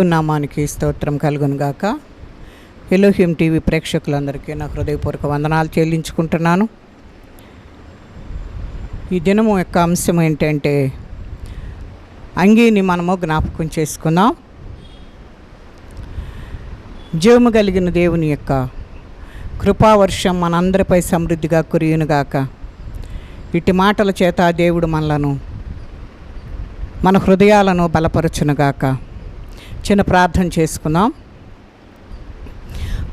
నామానికి స్తోత్రం కలుగును గాక. ఎలోహిం టీవీ ప్రేక్షకులందరికీ నా హృదయపూర్వక వందనాలు చెల్లించుకుంటున్నాను. ఈ దినము యొక్క అంశం ఏంటంటే అంగీని మనము జ్ఞాపకం చేసుకుందాం. జీవము కలిగిన దేవుని యొక్క కృపావర్షం మనందరిపై సమృద్ధిగా కురియునుగాక. ఇటు మాటల చేత దేవుడు మనలను మన హృదయాలను బలపరచునుగాక. చిన్న ప్రార్థన చేసుకుందాం.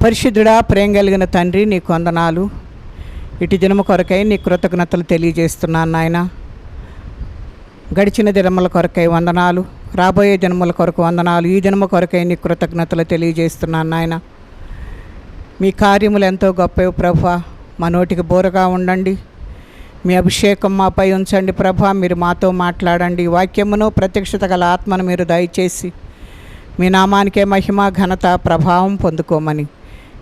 పరిశుద్ధుడా, ప్రేమ కలిగిన తండ్రి, నీకు వందనాలు. ఇటు దినము కొరకై నీ కృతజ్ఞతలు తెలియజేస్తున్నాను నాయన. గడిచిన దినముల కొరకై వందనాలు, రాబోయే దినముల కొరకు వందనాలు. ఈ దినము కొరకై నీ కృతజ్ఞతలు తెలియజేస్తున్నాను నాయన. మీ కార్యములు ఎంతో గొప్పవి ప్రభా. మా నోటికి బోరగా ఉండండి. మీ అభిషేకం మాపై ఉంచండి ప్రభా. మీరు మాతో మాట్లాడండి. వాక్యమును ప్రత్యక్షత గల ఆత్మను మీరు దయచేసి మీ నామానికే మహిమ, ఘనత, ప్రభావం పొందుకోమని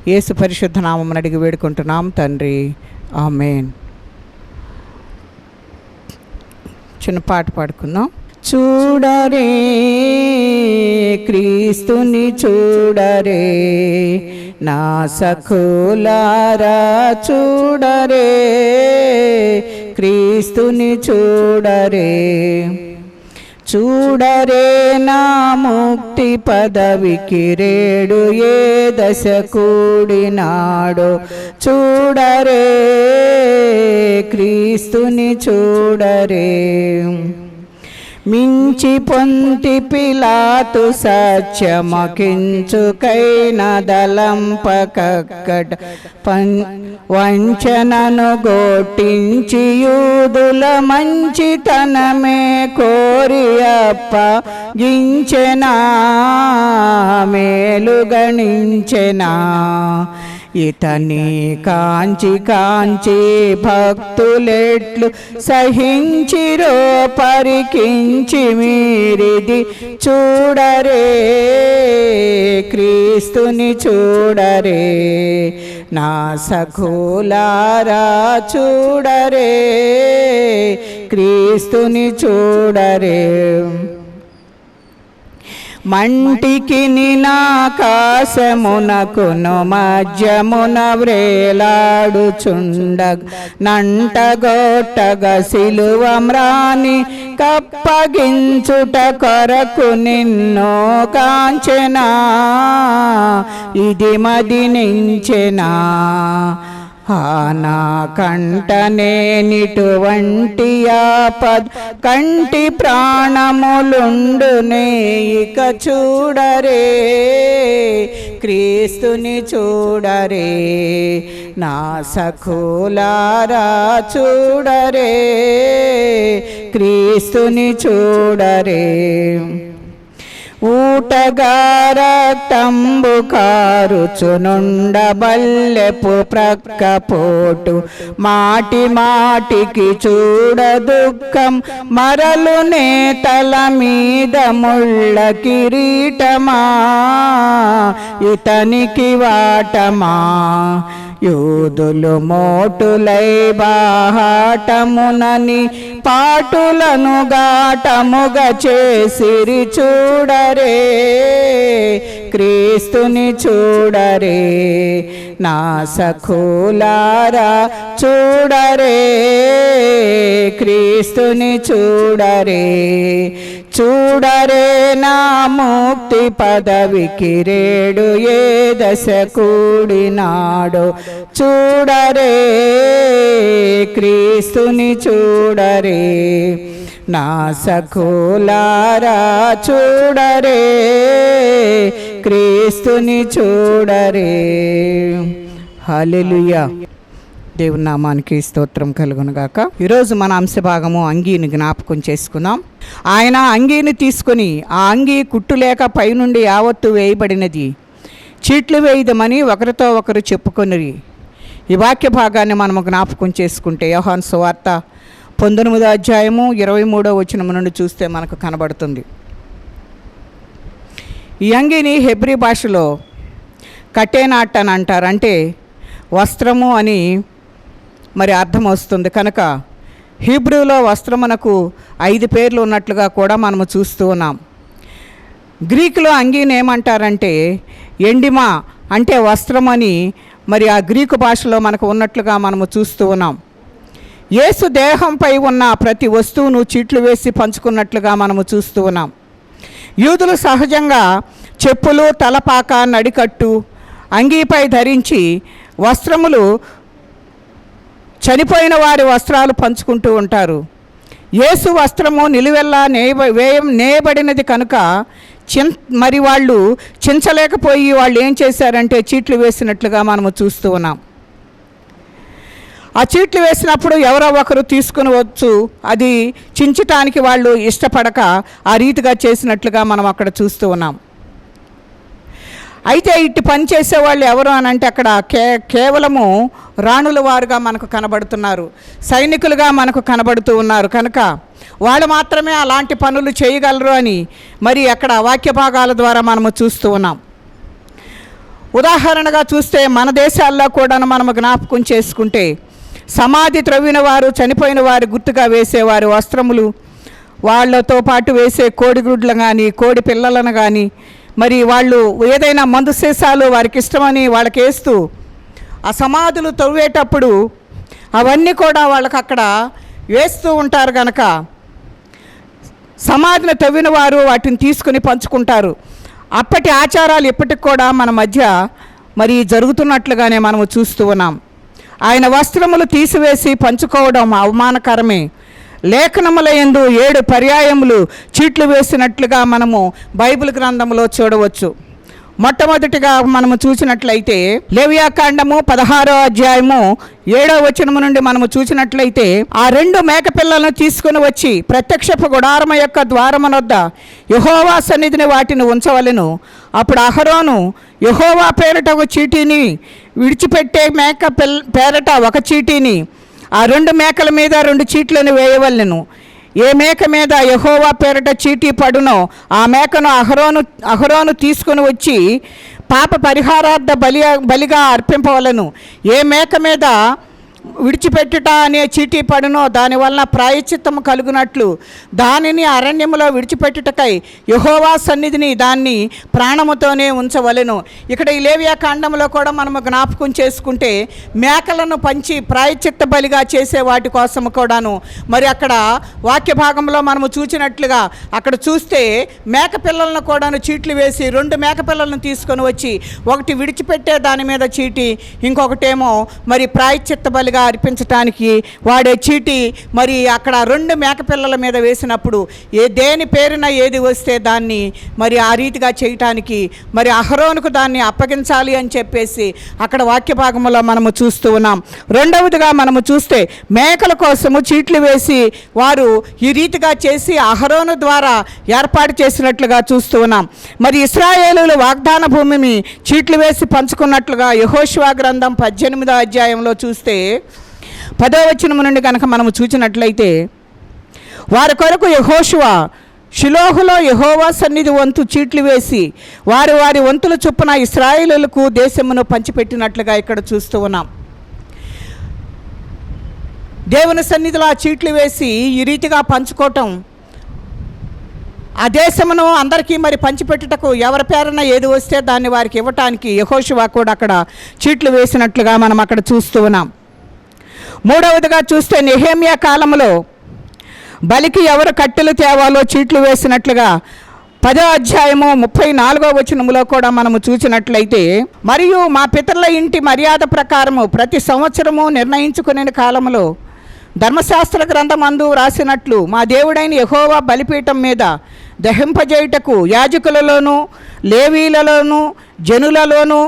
యేసు పరిశుద్ధ నామమున అడిగి వేడుకుంటున్నాం తండ్రి, ఆమేన్. చిన్న పాట పాడుకుందాం. చూడరే క్రీస్తుని చూడరే, నా సఖులారా చూడరే, క్రీస్తుని చూడరే. చూడరే నా ముక్తి పదవికి రేడు ఏ దశ కూడినాడో, చూడరే క్రీస్తుని చూడరే. మించి పొంతి పిలాతు సత్యమకించుకైన దలంపకక్కట వంచనను గోటించి యూదుల మంచితనమే కోరి అప్పగించెనా, మేలు గణించెనా. ఇతని కాంచి కాంచి భక్తులెట్లు సహించిరో, పరికించి మీరిది చూడరే, క్రీస్తుని చూడరే. నా సఖులారా చూడరే, క్రీస్తుని చూడరే. మంటికి నినాకాశమునకును మధ్యమున వ్రేలాడుచుండగ నంటగొట్టగ సిలువమ్రాని కప్పగించుట కొరకు నిన్నో కాంచెనా, ఇది మదినించెనా. నా కంటనే నిటువంటి ఆపద్ కంటి ప్రాణములుండునే, ఇక చూడరే క్రీస్తుని చూడరే. నా సఖులారా చూడరే, క్రీస్తుని చూడరే. ఊటగా రక్తంబు కారుచునుండ బల్లెపు ప్రక్కపోటు, మాటి మాటికి చూడ దుఃఖం మరలు నేతల మీద ముళ్ళ కిరీటమా, ఇతనికి వాటమా. యూదులు మోటులై బాహాటమునని పాటులను ఘాటముగా చేసిరి, చూడరే క్రీస్తుని చూడరే. నా సఖులారా చూడరే, క్రీస్తుని చూడరే. చూడరే నా ముక్తి పదవికి రేడు ఏ దశ కూడినాడో, చూడరే క్రీస్తుని చూడరే. నా సఖులారా చూడరే, క్రీస్తుని చూడరే. హల్లెలూయా. దేవుని నామానికి స్తోత్రం కలుగునుగాక. ఈరోజు మన అంశభాగము అంగీని జ్ఞాపకం చేసుకుందాం. ఆయన అంగీని తీసుకుని, ఆ అంగీ కుట్టులేక పైనుండి యావత్తు వేయబడినది, చీట్లు వేయదమని ఒకరితో ఒకరు చెప్పుకొనిరి. ఈ వాక్య భాగాన్ని మనము జ్ఞాపకం చేసుకుంటే యోహాను సువార్త 19వ అధ్యాయము 23వ వచనం నుండి చూస్తే మనకు కనబడుతుంది. ఈ అంగీని హెబ్రీ భాషలో కటేనాట్ అని అంటారు. అంటే వస్త్రము అని మరి అర్థం వస్తుంది. కనుక హీబ్రూలో వస్త్రమునకు 5 పేర్లు ఉన్నట్లుగా కూడా మనము చూస్తూ ఉన్నాం. గ్రీకులో అంగీని ఏమంటారంటే ఎండిమా అంటే వస్త్రమని మరి ఆ గ్రీకు భాషలో మనకు ఉన్నట్లుగా మనము చూస్తూ ఉన్నాం. యేసు దేహంపై ఉన్న ప్రతి వస్తువును చీట్లు వేసి పంచుకున్నట్లుగా మనము చూస్తూ ఉన్నాం. యూదులు సహజంగా చెప్పులు, తలపాక, నడికట్టు, అంగీపై ధరించి వస్త్రములు చనిపోయిన వారి వస్త్రాలు పంచుకుంటూ ఉంటారు. యేసు వస్త్రము నిలువెల్లా నేయబడినది కనుక మరి వాళ్ళు చించలేకపోయి వాళ్ళు ఏం చేశారంటే చీట్లు వేసినట్లుగా మనము చూస్తూ ఉన్నాం. ఆ చీట్లు వేసినప్పుడు ఎవరో ఒకరు తీసుకుని వచ్చు, అది చించటానికి వాళ్ళు ఇష్టపడక ఆ రీతిగా చేసినట్లుగా మనం అక్కడ చూస్తూ ఉన్నాం. అయితే ఇటు పని చేసేవాళ్ళు ఎవరు అని అంటే అక్కడ కేవలము రాణుల వారుగా మనకు కనబడుతున్నారు, సైనికులుగా మనకు కనబడుతూ ఉన్నారు. కనుక వాళ్ళు మాత్రమే అలాంటి పనులు చేయగలరు అని మరి అక్కడ వాక్య భాగాల ద్వారా మనము చూస్తూ ఉన్నాం. ఉదాహరణగా చూస్తే మన దేశాల్లో కూడా మనము జ్ఞాపకం చేసుకుంటే సమాధి త్రవ్విన వారు, చనిపోయిన వారు గుర్తుగా వేసేవారు వస్త్రములు, వాళ్ళతో పాటు వేసే కోడిగుడ్లు కానీ కోడి పిల్లలను కానీ మరి వాళ్ళు ఏదైనా మందు సీసాలు వారికి ఇష్టమని వాళ్ళకి వేస్తూ ఆ సమాధులు తవ్వేటప్పుడు అవన్నీ కూడా వాళ్ళకి అక్కడ వేస్తూ ఉంటారు. కనుక సమాధిని తవ్విన వారు వాటిని తీసుకుని పంచుకుంటారు. అప్పటి ఆచారాలు ఇప్పటికి కూడా మన మధ్య మరి జరుగుతున్నట్లుగానే మనము చూస్తూ ఉన్నాం. ఆయన వస్త్రములు తీసివేసి పంచుకోవడం అవమానకరమే. లేఖనముల యందు 7 పర్యాయములు చీట్లు వేసినట్లుగా మనము బైబిల్ గ్రంథంలో చూడవచ్చు. మొట్టమొదటిగా మనము చూసినట్లయితే లేవియాకాండము 16వ అధ్యాయము 7వ వచనము నుండి మనము చూసినట్లయితే ఆ 2 మేకపిల్లలను తీసుకుని వచ్చి ప్రత్యక్షపు గుడారము యొక్క ద్వారమునొద్ద యెహోవా సన్నిధిని వాటిని ఉంచవలెను. అప్పుడు అహరోను యెహోవా పేరట ఒక చీటీని, విడిచిపెట్టే మేక పేరట ఒక చీటీని, ఆ 2 మేకల మీద 2 చీట్లను వేయవలెను. ఏ మేక మీద యెహోవా పేరట చీటీ పడునో ఆ మేకను అహరోను తీసుకుని వచ్చి పాప పరిహారార్థ బలిగా అర్పింపవలను. ఏ మేక మీద విడిచిపెట్టుట అనే చీటీ పడునో దానివల్ల ప్రాయశ్చిత్తము కలుగునట్లు దానిని అరణ్యములో విడిచిపెట్టుటకై యెహోవా సన్నిధిని దాన్ని ప్రాణముతోనే ఉంచవలెను. ఇక్కడ ఈ లేవియా కాండంలో కూడా మనము జ్ఞాపకం చేసుకుంటే మేకలను పంచి ప్రాయశ్చిత్త బలిగా చేసే వాటి కోసము కూడాను మరి అక్కడ వాక్య భాగంలో మనము చూసినట్లుగా అక్కడ చూస్తే మేక పిల్లలను కూడాను చీట్లు వేసి 2 మేక పిల్లలను తీసుకొని వచ్చి ఒకటి విడిచిపెట్టే దాని మీద చీటీ, ఇంకొకటేమో మరి ప్రాయశ్చిత్త బలిగా అర్పించటానికి వాడే చీటీ. మరి అక్కడ 2 మేకపిల్లల మీద వేసినప్పుడు దేని పేరున ఏది వస్తే దాన్ని మరి ఆ రీతిగా చేయటానికి మరి అహరోనుకు దాన్ని అప్పగించాలి అని చెప్పేసి అక్కడ వాక్య భాగంలో మనము చూస్తూ ఉన్నాం. రెండవదిగా మనము చూస్తే మేకల కోసము చీట్లు వేసి వారు ఈ రీతిగా చేసి అహరోను ద్వారా ఏర్పాటు చేసినట్లుగా చూస్తూ ఉన్నాం. మరి ఇశ్రాయేలులు వాగ్దాన భూమిని చీట్లు వేసి పంచుకున్నట్లుగా యెహోషువ గ్రంథం 18వ అధ్యాయంలో చూస్తే 10వ వచనం నుండి కనుక మనము చూసినట్లయితే వారి కొరకు యెహోషువ షిలోహులో యెహోవా సన్నిధి వంతు చీట్లు వేసి వారి వంతుల చొప్పున ఇశ్రాయేలులకు దేశమును పంచిపెట్టినట్లుగా ఇక్కడ చూస్తూ ఉన్నాం. దేవుని సన్నిధిలో ఆ చీట్లు వేసి ఈ రీతిగా పంచుకోవటం, ఆ దేశమును అందరికీ మరి పంచిపెట్టుటకు ఎవరి పేరున ఏది వస్తే దాన్ని వారికి ఇవ్వటానికి యెహోషువ కూడా అక్కడ చీట్లు వేసినట్లుగా మనం అక్కడ చూస్తూ ఉన్నాం. మూడవదిగా చూస్తే నెహెమ్యా కాలంలో బలికి ఎవరు కట్టెలు తేవాలో చీట్లు వేసినట్లుగా 10వ అధ్యాయము 34వ వచనములో కూడా మనము చూసినట్లయితే, మరియు మా పితరుల ఇంటి మర్యాద ప్రకారము ప్రతి సంవత్సరము నిర్ణయించుకునే కాలంలో ధర్మశాస్త్ర గ్రంథమందు రాసినట్లు మా దేవుడైన యెహోవా బలిపీఠం మీద దహింపజేయుటకు యాజకులలోను లేవీలలోను జనులలోను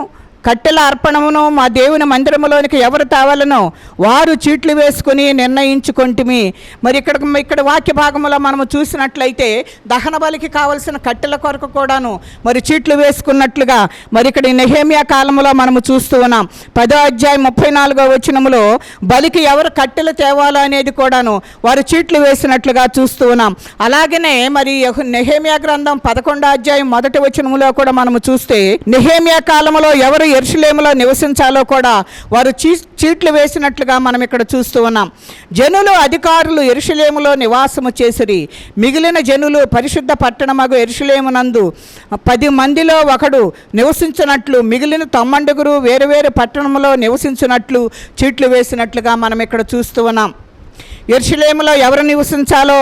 కట్టెల అర్పణమును మా దేవుని మందిరములోనికి ఎవరు తావాలనో వారు చీట్లు వేసుకుని నిర్ణయించుకొంటిమి. మరి ఇక్కడ వాక్య భాగంలో మనము చూసినట్లయితే దహన బలికి కావలసిన కట్టెల కొరకు కూడాను మరి చీట్లు వేసుకున్నట్లుగా మరి ఇక్కడ నెహెమ్యా కాలంలో మనము చూస్తూ ఉన్నాం. 10వ అధ్యాయం 34వ వచనములో బలికి ఎవరు కట్టెలు తేవాలో అనేది కూడాను వారు చీట్లు వేసినట్లుగా చూస్తూ ఉన్నాం. అలాగనే మరి నెహెమ్యా గ్రంథం 11వ అధ్యాయం 1వ వచనములో కూడా మనము చూస్తే నెహెమ్యా కాలంలో ఎవరు యెరూషలేములో నివసించాలో కూడా వారు చీట్లు వేసినట్లుగా మనం ఇక్కడ చూస్తూ ఉన్నాం. జనులు అధికారులు యెరూషలేములో నివాసము చేసిరి. మిగిలిన జనులు పరిశుద్ధ పట్టణమగు యెరూషలేమునందు 10 మందిలో ఒకడు నివసించినట్లు, మిగిలిన 90 వేరు వేరు పట్టణంలో నివసించినట్లు చీట్లు వేసినట్లుగా మనం ఇక్కడ చూస్తూ ఉన్నాం. యెరూషలేములో ఎవరు నివసించాలో,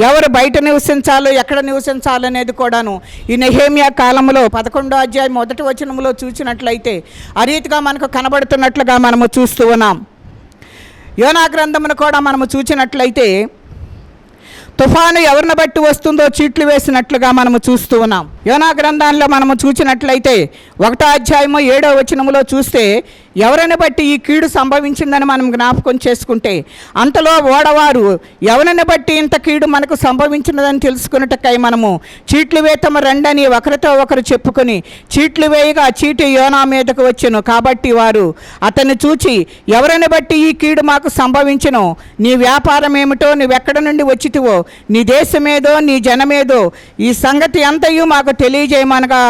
ఎవరు బయట నివసించాలో, ఎక్కడ నివసించాలో అనేది కూడాను ఈ నెహెమ్యా కాలంలో 11వ అధ్యాయం 1వ వచనంలో చూసినట్లయితే ఆ రీతిగా మనకు కనబడుతున్నట్లుగా మనము చూస్తూ ఉన్నాం. యోనా గ్రంథమును కూడా మనము చూసినట్లయితే తుఫాను ఎవరిని బట్టి వస్తుందో చీట్లు వేసినట్లుగా మనము చూస్తూ ఉన్నాం. యోనా గ్రంథంలో మనము చూసినట్లయితే 1వ అధ్యాయము 7వ వచనములో చూస్తే ఎవరిని బట్టి ఈ కీడు సంభవించిందని మనం జ్ఞాపకం చేసుకుంటే, అంతలో ఓడవారు ఎవరిని బట్టి ఇంత కీడు మనకు సంభవించినదని తెలుసుకున్నట్టుకై మనము చీట్లు వేతము రండని ఒకరితో ఒకరు చెప్పుకొని చీట్లు వేయగా చీటి యోనా మీదకు వచ్చెను. కాబట్టి వారు అతన్ని చూచి, ఎవరిని బట్టి ఈ కీడు మాకు సంభవించెనో, నీ వ్యాపారం ఏమిటో, నువ్వెక్కడ నుండి వచ్చితివో, నీ దేశమేదో, నీ జనమేదో, ఈ సంగతి అంతయు మాకు తెలియజేయమనగా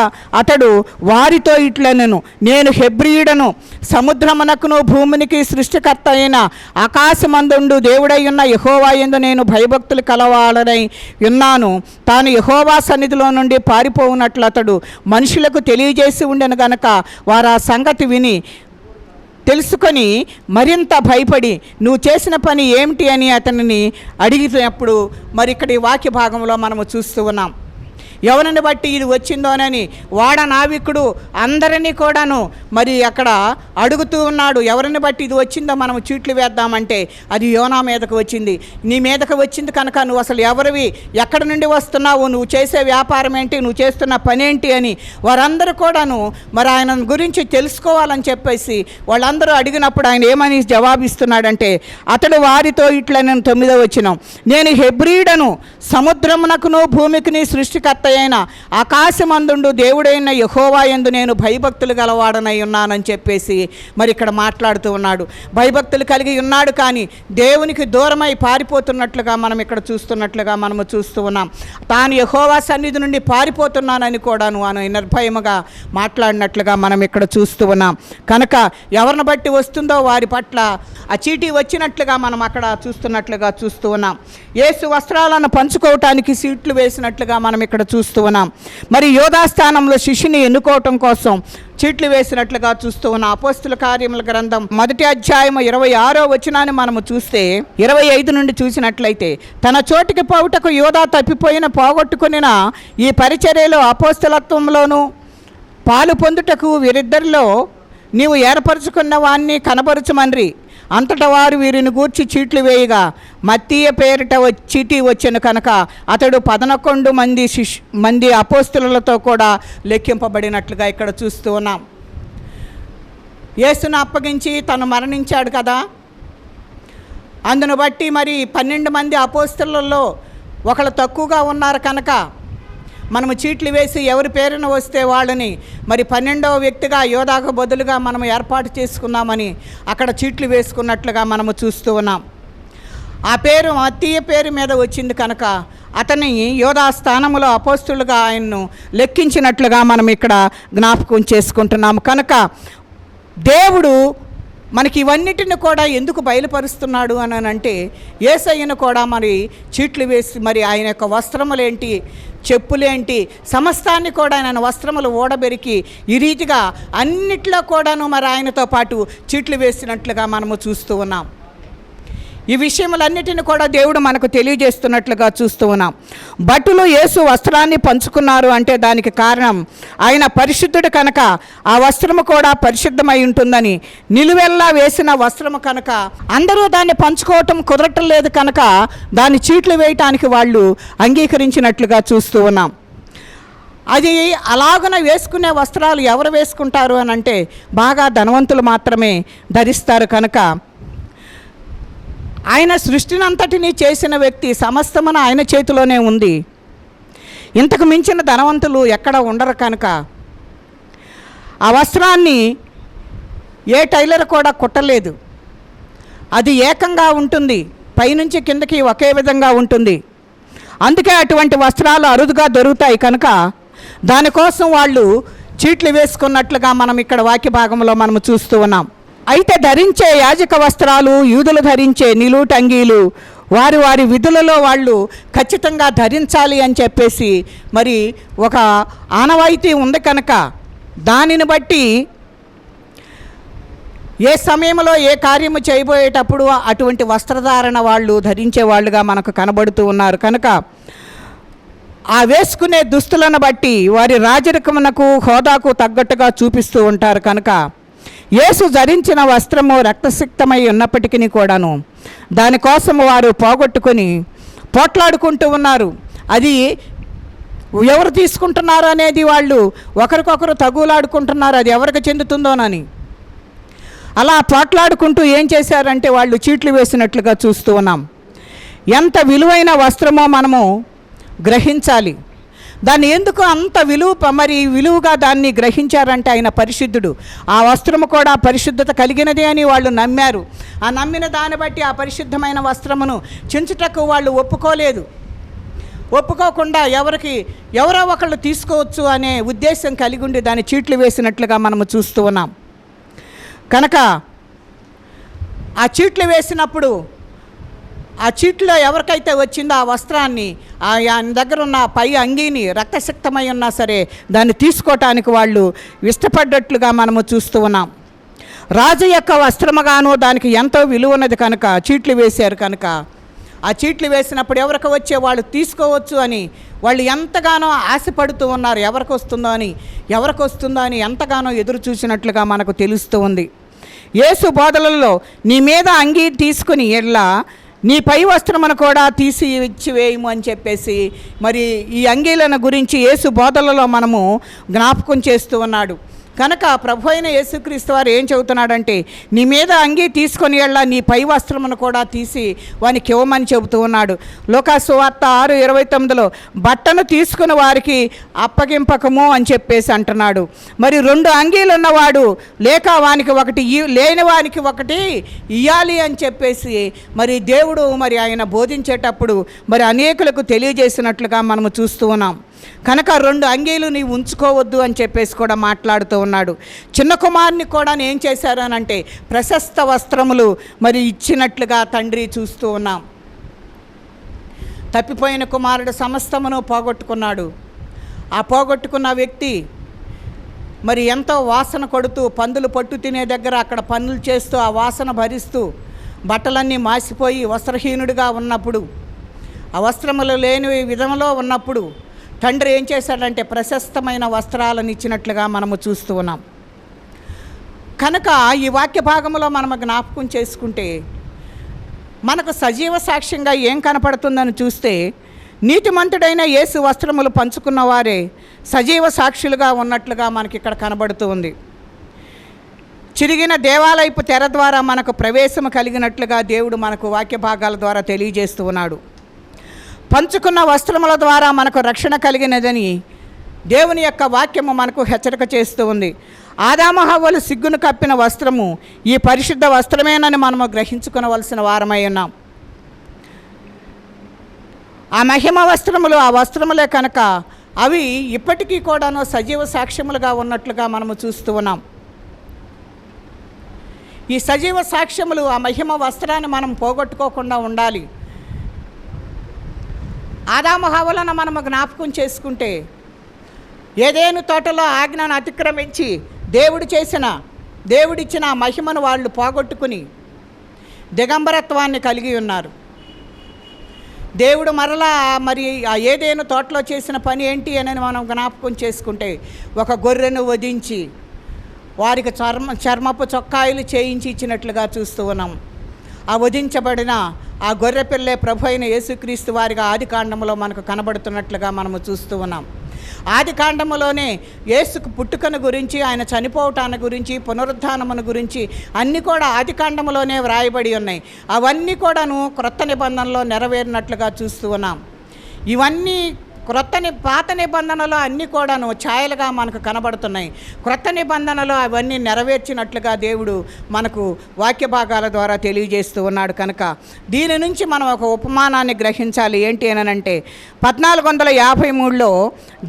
అతడు వారితో ఇట్లనెను, నేను హెబ్రీయుడను, సముద్రమునకును భూమినికి సృష్టికర్త అయిన ఆకాశమందుండు దేవుడై ఉన్న యెహోవా యందు నేను భయభక్తులు కలవాడనై ఉన్నాను. తాను యెహోవా సన్నిధిలో నుండి పారిపోవునట్లు అతడు మనుషులకు తెలియజేసి ఉండెను గనక వారు ఆ సంగతి విని తెలుసుకొని మరింత భయపడి నువ్వు చేసిన పని ఏమిటి అని అతనిని అడిగినప్పుడు మరి ఇక్కడ ఈ వాక్య భాగంలో మనము చూస్తూ ఉన్నాం. ఎవరిని బట్టి ఇది వచ్చిందోనని వాడ నావికుడు అందరినీ కూడాను మరి అక్కడ అడుగుతూ ఉన్నాడు, ఎవరిని బట్టి ఇది వచ్చిందో మనం చీట్లు వేద్దామంటే అది యోనా మీదకు వచ్చింది. నీ మీదకు వచ్చింది కనుక నువ్వు అసలు ఎవరివి, ఎక్కడి నుండి వస్తున్నావు, నువ్వు చేసే వ్యాపారం ఏంటి, నువ్వు చేస్తున్న పని ఏంటి అని వారందరూ కూడాను మరి ఆయన గురించి తెలుసుకోవాలని చెప్పేసి వాళ్ళందరూ అడిగినప్పుడు ఆయన ఏమని జవాబిస్తున్నాడంటే, అతడు వారితో ఇట్లా నేను 9వ వచనం, నేను హెబ్రీయుడను, సముద్రమునకును భూమికిని సృష్టికర్త అయిన ఆకాశమందుండు దేవుడైన యెహోవా యందు నేను భయభక్తులు గలవాడనై ఉన్నానని చెప్పేసి మరి ఇక్కడ మాట్లాడుతూ ఉన్నాడు. భయభక్తులు కలిగి ఉన్నాడు, కానీ దేవునికి దూరమై పారిపోతున్నట్లుగా మనం ఇక్కడ చూస్తున్నట్లుగా మనము చూస్తూ ఉన్నాం. తాను యెహోవా సన్నిధి నుండి పారిపోతున్నానని కూడాను అని నిర్భయముగా మాట్లాడినట్లుగా మనం ఇక్కడ చూస్తూ ఉన్నాం. కనుక ఎవరిని బట్టి వస్తుందో వారి పట్ల ఆ చీటీ వచ్చినట్లుగా మనం అక్కడ చూస్తున్నట్లుగా చూస్తూ ఉన్నాం. యేసు వస్త్రాలను పంచుకోవటానికి సీట్లు వేసినట్లుగా మనం ఇక్కడ చూస్తూ ఉన్నాం. మరి యోధాస్థానంలో శిష్యుని ఎన్నుకోవటం కోసం చీట్లు వేసినట్లుగా చూస్తూ ఉన్న అపోస్తుల కార్యముల గ్రంథం 1వ అధ్యాయం 26వ వచనాన్ని మనము చూస్తే 25 నుండి చూసినట్లయితే, తన చోటికి పోవుటకు యోధా తప్పిపోయిన పోగొట్టుకునిన ఈ పరిచర్యలో అపోస్తలత్వంలోను పాలు పొందుటకు వీరిద్దరిలో నీవు ఏర్పరచుకున్న వాణ్ణి కనబరుచుమన్రి. అంతటా వారు వీరిని గూర్చి చీట్లు వేయగా మత్తీయ పేరిట చీటీ వచ్చెను కనుక అతడు 11 మంది అపోస్తులతో కూడా లెక్కింపబడినట్లుగా ఇక్కడ చూస్తూ ఉన్నాం. యేసును అప్పగించి తను మరణించాడు కదా, అందును బట్టి మరి 12 మంది అపోస్తులలో ఒకళ్ళు తక్కువగా ఉన్నారు కనుక మనము చీట్లు వేసి ఎవరి పేరున వస్తే వాళ్ళని మరి 12వ వ్యక్తిగా యోధాకు బదులుగా మనం ఏర్పాటు చేసుకున్నామని అక్కడ చీట్లు వేసుకున్నట్లుగా మనము చూస్తూ ఉన్నాం. ఆ పేరు మత్తీయ పేరు మీద వచ్చింది కనుక అతని యోధా స్థానములో అపోస్తులుగా ఆయన్ను లెక్కించినట్లుగా మనం ఇక్కడ జ్ఞాపకం చేసుకుంటున్నాము. కనుక దేవుడు మనకి ఇవన్నిటిని కూడా ఎందుకు బయలుపరుస్తున్నాడు అని అంటే, యేసయ్యను కూడా మరి చీట్లు వేసి మరి ఆయన యొక్క వస్త్రములేంటి, చెప్పులేంటి, సమస్తాన్ని కూడా ఆయన వస్త్రములు ఓడబెరికి ఈ రీతిగా అన్నిట్లో కూడాను మరి ఆయనతో పాటు చీట్లు వేసినట్లుగా మనము చూస్తూ ఉన్నాం. ఈ విషయములన్నిటిని కూడా దేవుడు మనకు తెలియజేస్తున్నట్లుగా చూస్తూ ఉన్నాం. భటులు యేసు వస్త్రాన్ని పంచుకున్నారు అంటే దానికి కారణం ఆయన పరిశుద్ధుడు కనుక ఆ వస్త్రము కూడా పరిశుద్ధమై ఉంటుందని, నిలువెల్లా వేసిన వస్త్రము కనుక అందరూ దాన్ని పంచుకోవటం కుదరటం లేదు కనుక దాన్ని చీట్లు వేయటానికి వాళ్ళు అంగీకరించినట్లుగా చూస్తూ ఉన్నాం. అది అలాగున వేసుకునే వస్త్రాలు ఎవరు వేసుకుంటారు అని అంటే బాగా ధనవంతులు మాత్రమే ధరిస్తారు. కనుక ఆయన సృష్టినంతటినీ చేసిన వ్యక్తి, సమస్తమున ఆయన చేతిలోనే ఉంది. ఇంతకు మించిన ధనవంతులు ఎక్కడ ఉండరు కనుక ఆ వస్త్రాన్ని ఏ టైలర్ కూడా కుట్టలేదు. అది ఏకంగా ఉంటుంది, పైనుంచి కిందకి ఒకే విధంగా ఉంటుంది. అందుకే అటువంటి వస్త్రాలు అరుదుగా దొరుకుతాయి కనుక దానికోసం వాళ్ళు చీట్లు వేసుకున్నట్లుగా మనం ఇక్కడ వాక్య భాగంలో మనం చూస్తూ ఉన్నాం. అయితే ధరించే యాజక వస్త్రాలు, యూదులు ధరించే నిలువుటంగీలు వారి వారి విధులలో వాళ్ళు ఖచ్చితంగా ధరించాలి అని చెప్పేసి మరి ఒక ఆనవాయితీ ఉంది కనుక దానిని బట్టి ఏ సమయంలో ఏ కార్యము చేయబోయేటప్పుడు అటువంటి వస్త్రధారణ వాళ్ళు ధరించే వాళ్ళుగా మనకు కనబడుతూ ఉన్నారు. కనుక ఆ వేసుకునే దుస్తులను బట్టి వారి రాజరికమునకు హోదాకు తగ్గట్టుగా చూపిస్తూ ఉంటారు. కనుక యేసు ధరించిన వస్త్రము రక్తసిక్తమై ఉన్నప్పటికీ కూడాను దానికోసం వారు పోగొట్టుకొని పోట్లాడుకుంటూ ఉన్నారు. అది ఎవరు తీసుకుంటున్నారు అనేది వాళ్ళు ఒకరికొకరు తగులాడుకుంటున్నారు, అది ఎవరికి చెందుతుందోనని. అలా పోట్లాడుకుంటూ ఏం చేశారంటే వాళ్ళు చీట్లు వేసినట్లుగా చూస్తూ ఉన్నాం. ఎంత విలువైన వస్త్రమో మనము గ్రహించాలి. దాన్ని ఎందుకు అంత విలువగా దాన్ని గ్రహించారంటే ఆయన పరిశుద్ధుడు, ఆ వస్త్రము కూడా పరిశుద్ధత కలిగినది అని వాళ్ళు నమ్మారు. ఆ నమ్మిన దాన్ని బట్టి ఆ పరిశుద్ధమైన వస్త్రమును చించుటకు వాళ్ళు ఒప్పుకోకుండా ఎవరో ఒకళ్ళు తీసుకోవచ్చు అనే ఉద్దేశం కలిగి ఉండి దాన్ని చీట్లు వేసినట్లుగా మనము చూస్తూ ఉన్నాం. కనుక ఆ చీట్లు వేసినప్పుడు ఆ చీట్లో ఎవరికైతే వచ్చిందో ఆ వస్త్రాన్ని, ఆయన దగ్గర ఉన్న పై అంగీని రక్తసిక్తమై ఉన్నా సరే దాన్ని తీసుకోవటానికి వాళ్ళు ఇష్టపడ్డట్లుగా మనము చూస్తూ ఉన్నాం. రాజు యొక్క వస్త్రముగాను దానికి ఎంతో విలువ ఉన్నది కనుక చీట్లు వేశారు. కనుక ఆ చీట్లు వేసినప్పుడు ఎవరికి వచ్చే వాళ్ళు తీసుకోవచ్చు అని వాళ్ళు ఎంతగానో ఆశపడుతూ ఉన్నారు. ఎవరికి వస్తుందో అని ఎంతగానో ఎదురు చూసినట్లుగా మనకు తెలుస్తూ ఉంది. యేసు బోధలలో నీ మీద అంగీ తీసుకుని ఎడ్లా నీ పై వస్త్రమును కూడా తీసి ఇచ్చివేయము అని చెప్పేసి మరి ఈ అంగీలను గురించి యేసు బోధలలో మనము జ్ఞాపకం చేస్తూ ఉన్నాడు. కనుక ప్రభు అయిన యేసుక్రీస్తు వారు ఏం చెబుతున్నాడంటే నీ మీద అంగీ తీసుకొని వెళ్ళా నీ పై వస్త్రమును కూడా తీసి వానికి ఇవ్వమని చెబుతూ ఉన్నాడు. లూకాసు సువార్త 6:29 బట్టను తీసుకుని వారికి అప్పగింపకము అని చెప్పేసి అంటున్నాడు. మరి 2 అంగీలు ఉన్నవాడు లేక వానికి ఒకటి లేని వానికి ఒకటి ఇయ్యాలి అని చెప్పేసి మరి దేవుడు మరి ఆయన బోధించేటప్పుడు మరి అనేకులకు తెలియజేసినట్లుగా మనము చూస్తూ ఉన్నాం. కనుక 2 అంగీలు నీవు ఉంచుకోవద్దు అని చెప్పేసి కూడా మాట్లాడుతూ ఉన్నాడు. చిన్న కుమారుని కూడా ఏం చేశారు అని అంటే ప్రశస్త వస్త్రములు మరి ఇచ్చినట్లుగా తండ్రి చూస్తూ ఉన్నాం. తప్పిపోయిన కుమారుడు సమస్తమును పోగొట్టుకున్నాడు. ఆ పోగొట్టుకున్న వ్యక్తి మరి ఎంతో వాసన కొడుతూ పందులు పట్టు తినే దగ్గర అక్కడ పనులు చేస్తూ ఆ వాసన భరిస్తూ బట్టలన్నీ మాసిపోయి వస్త్రహీనుడిగా ఉన్నప్పుడు, ఆ వస్త్రములు లేని విధంలో ఉన్నప్పుడు తండ్రి ఏం చేశాడంటే ప్రశస్తమైన వస్త్రాలను ఇచ్చినట్లుగా మనము చూస్తూ ఉన్నాం. కనుక ఈ వాక్య భాగంలో మనము జ్ఞాపకం చేసుకుంటే మనకు సజీవ సాక్ష్యంగా ఏం కనపడుతుందని చూస్తే నీతిమంతుడైన యేసు వస్త్రములు పంచుకున్న వారే సజీవ సాక్షులుగా ఉన్నట్లుగా మనకి ఇక్కడ కనబడుతూ ఉంది. చిరిగిన దేవాలయపు తెర ద్వారా మనకు ప్రవేశం కలిగినట్లుగా దేవుడు మనకు వాక్య భాగాల ద్వారా తెలియజేస్తూ ఉన్నాడు. పంచుకున్న వస్త్రముల ద్వారా మనకు రక్షణ కలిగినదని దేవుని యొక్క వాక్యము మనకు హెచ్చరిక చేస్తూ ఉంది. ఆదాము హవ్వలు సిగ్గును కప్పిన వస్త్రము ఈ పరిశుద్ధ వస్త్రమేనని మనము గ్రహించుకునవలసిన వారమై ఉన్నాం. ఆ మహిమ వస్త్రములు ఆ వస్త్రములే కనుక అవి ఇప్పటికీ కూడాను సజీవ సాక్ష్యములుగా ఉన్నట్లుగా మనము చూస్తూ ఉన్నాం. ఈ సజీవ సాక్ష్యములు ఆ మహిమ వస్త్రాన్ని మనం పోగొట్టుకోకుండా ఉండాలి. ఆదాము హవ్వలను మనము జ్ఞాపకం చేసుకుంటే ఏదెను తోటలో ఆజ్ఞను అతిక్రమించి దేవుడిచ్చిన మహిమను వాళ్ళు పోగొట్టుకుని దిగంబరత్వాన్ని కలిగి ఉన్నారు. దేవుడు మరలా మరి ఆ ఏదెను తోటలో చేసిన పని ఏంటి అని మనం జ్ఞాపకం చేసుకుంటే ఒక గొర్రెను వధించి వారికి చర్మపు చొక్కాయలు చేయించి ఇచ్చినట్లుగా చూస్తూ ఉన్నాం. ఆ వధించబడిన ఆ గొర్రె పిల్లే ప్రభు అయిన యేసుక్రీస్తు వారిగా ఆది కాండములో మనకు కనబడుతున్నట్లుగా మనము చూస్తూ ఉన్నాం. ఆది కాండములోనే యేసుకు పుట్టుకను గురించి, ఆయన చనిపోవటాన్ని గురించి, పునరుద్ధానమును గురించి అన్నీ కూడా ఆది కాండములోనే వ్రాయబడి ఉన్నాయి. అవన్నీ కూడాను క్రొత్త నిబంధనలో నెరవేరినట్లుగా చూస్తూ ఉన్నాం. ఇవన్నీ పాత నిబంధనలో అన్నీ కూడాను ఛాయలుగా మనకు కనబడుతున్నాయి. క్రొత్త నిబంధనలో అవన్నీ నెరవేర్చినట్లుగా దేవుడు మనకు వాక్య భాగాల ద్వారా తెలియజేస్తూ ఉన్నాడు. కనుక దీని నుంచి మనం ఒక ఉపమానాన్ని గ్రహించాలి. ఏంటి అనంటే 1453లో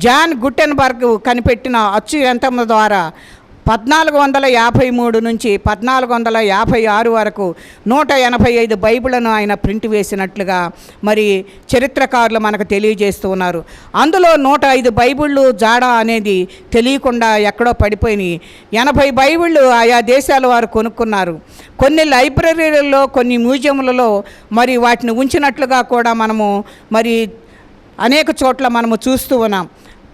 జాన్ గుటెన్బర్గ్ కనిపెట్టిన అచ్చు యంత్రం ద్వారా 1453 నుంచి 1456 వరకు 185 బైబిళ్లను ఆయన ప్రింట్ వేసినట్లుగా మరి చరిత్రకారులు మనకు తెలియజేస్తూ ఉన్నారు. అందులో 105 బైబిళ్ళు జాడ అనేది తెలియకుండా ఎక్కడో పడిపోయినాయి. 80 బైబిళ్ళు ఆయా దేశాల వారు కొనుక్కున్నారు. కొన్ని లైబ్రరీలలో, కొన్ని మ్యూజియంలలో మరి వాటిని ఉంచినట్లుగా కూడా మనము మరి అనేక చోట్ల మనము చూస్తూ ఉన్నాం.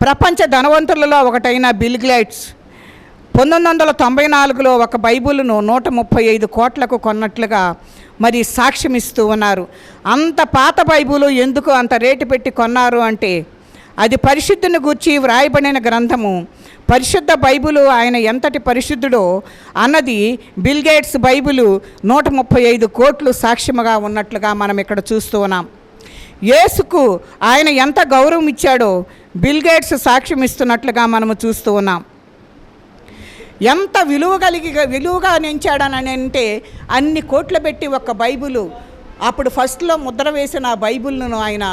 ప్రపంచ ధనవంతులలో ఒకటైన బిల్ గేట్స్ 1994లో ఒక బైబిల్ను 135 కోట్లకు కొన్నట్లుగా మరి సాక్ష్యం ఇస్తూ ఉన్నారు. అంత పాత బైబిలు ఎందుకు అంత రేటు పెట్టి కొన్నారు అంటే అది పరిశుద్ధిని గూర్చి వ్రాయబడిన గ్రంథము. పరిశుద్ధ బైబిలు ఆయన ఎంతటి పరిశుద్ధుడో అన్నది బిల్ గేట్స్ బైబిలు 135 కోట్లు సాక్ష్యముగా ఉన్నట్లుగా మనం ఇక్కడ చూస్తూ ఉన్నాం. యేసుకు ఆయన ఎంత గౌరవం ఇచ్చాడో బిల్ గేట్స్ సాక్ష్యం ఇస్తున్నట్లుగా మనము చూస్తూ ఉన్నాం. ఎంత విలువగా నించాడని అంటే అన్ని కోట్లు పెట్టి ఒక బైబిలు అప్పుడు ఫస్ట్లో ముద్ర వేసిన ఆ బైబిల్ను ఆయన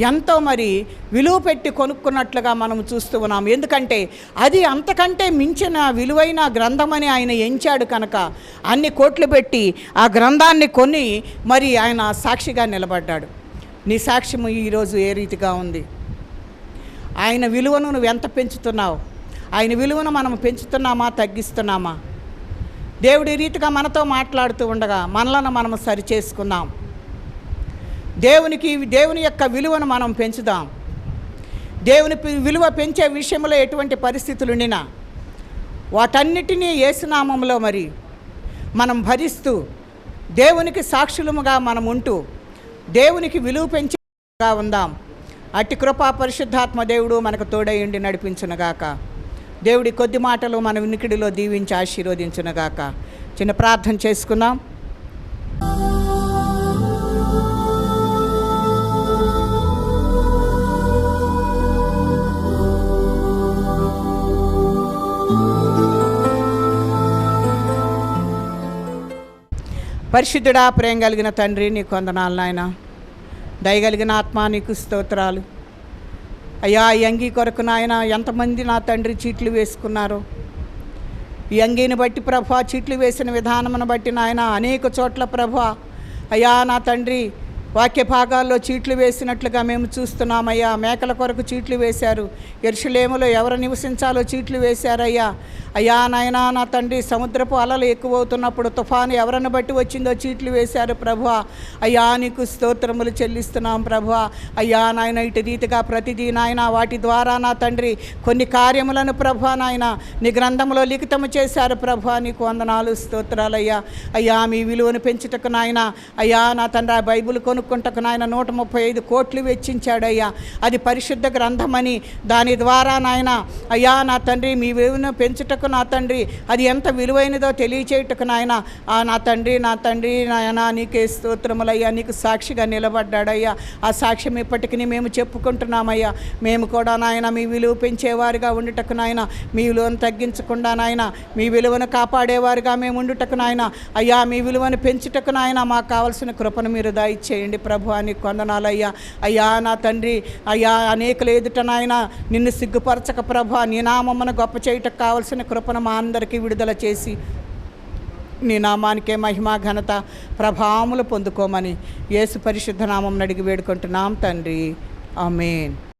ఎంతో మరి విలువ పెట్టి కొనుక్కున్నట్లుగా మనం చూస్తూ ఉన్నాం. ఎందుకంటే అది అంతకంటే మించిన విలువైన గ్రంథమని ఆయన ఎంచాడు కనుక అన్ని కోట్లు పెట్టి ఆ గ్రంథాన్ని కొని మరి ఆయన సాక్షిగా నిలబడ్డాడు. నీ సాక్ష్యము ఈరోజు ఏ రీతిగా ఉంది? ఆయన విలువను నువ్వు ఎంత పెంచుతున్నావు? ఆయన విలువను మనం పెంచుతున్నామా, తగ్గిస్తున్నామా? దేవుడి రీతిగా మనతో మాట్లాడుతూ ఉండగా మనలను మనం సరిచేసుకుందాం. దేవుని యొక్క విలువను మనం పెంచుదాం. దేవుని విలువ పెంచే విషయంలో ఎటువంటి పరిస్థితులు ఉండినా వాటన్నిటినీ యేసునామంలో మరి మనం భరిస్తూ దేవునికి సాక్షులముగా మనం ఉంటూ దేవునికి విలువ పెంచేగా ఉందాం. అట్టి కృపా పరిశుద్ధాత్మ దేవుడు మనకు తోడై ఉండి నడిపించునుగాక. దేవుడి కొద్ది మాటలు మన వినికిడిలో దీవించి ఆశీర్వదించునుగాక. చిన్న ప్రార్థన చేసుకుందాం. పరిశుద్ధుడా, ప్రేమ కలిగిన తండ్రి, నీకు వందనాలు నాయన. దయగలిగిన ఆత్మ, నీకు స్తోత్రాలు అయ్యా. ఈ అంగీ కొరకు నాయన ఎంతమంది నా తండ్రి చీట్లు వేసుకున్నారు. ఈ అంగీని బట్టి ప్రభా, చీట్లు వేసిన విధానమును బట్టి నాయన అనేక చోట్ల ప్రభా అయ్యా నా తండ్రి వాక్య భాగాల్లో చీట్లు వేసినట్లుగా మేము చూస్తున్నామయ్యా. మేకల కొరకు చీట్లు వేశారు. యెరూషలేములో ఎవరు నివసించాలో చీట్లు వేశారయ్యా. అయ్యా నాయనా నా తండ్రి, సముద్రపు అలలు ఎక్కువవుతున్నప్పుడు తుఫాను ఎవరిని బట్టి వచ్చిందో చీట్లు వేశారు ప్రభువా. అయ్యా నీకు స్తోత్రములు చెల్లిస్తున్నాం ప్రభువా. అయ్యా నాయన ఇటు రీతిగా ప్రతిదీ నాయన వాటి ద్వారా నా తండ్రి కొన్ని కార్యములను ప్రభువా నాయన నీ గ్రంథంలో లిఖితము చేశారు ప్రభువా. నీకు వందనాలు, స్తోత్రాలయ్యా. అయ్యా మీ విలువను పెంచుటకు నాయన అయ్యా నా తండ్రి ఆ బైబిల్ కొనుక్కుంటకు నాయన 135 కోట్లు వెచ్చించాడయ్యా. అది పరిశుద్ధ గ్రంథమని దాని ద్వారా నాయన అయ్యా నా తండ్రి మీ విలువను పెంచుటకు నా తండ్రి అది ఎంత విలువైనదో తెలియచేయుటకు నాయన నా తండ్రి నాయన నీకే స్తోత్రములయ్యా. నీకు సాక్షిగా నిలబడ్డాడయ్యా. ఆ సాక్ష్యం ఇప్పటికీ మేము చెప్పుకుంటున్నామయ్యా. మేము కూడా నాయన మీ విలువ పెంచేవారుగా ఉండుటకు నాయన, మీ విలువను తగ్గించకుండా నాయన మీ విలువను కాపాడేవారుగా మేము ఉండుటకు నాయన అయ్యా మీ విలువను పెంచుటకు నాయన మాకు కావలసిన కృపను మీరు దయచేయండి ప్రభు. అని కొందనాలయ్యా. అయ్యా నా తండ్రి అయ్యా అనేకుల ఎదుట నాయన నిన్ను సిగ్గుపరచక ప్రభు, నీ నామమును గొప్ప చేయుటకు కావలసిన కృపను మా అందరికీ విడుదల చేసి నీ నామానికే మహిమ ఘనత ప్రభావములు పొందుకోమని యేసు పరిశుద్ధ నామం అడిగి వేడుకుంటున్నాం తండ్రి. ఆమేన్.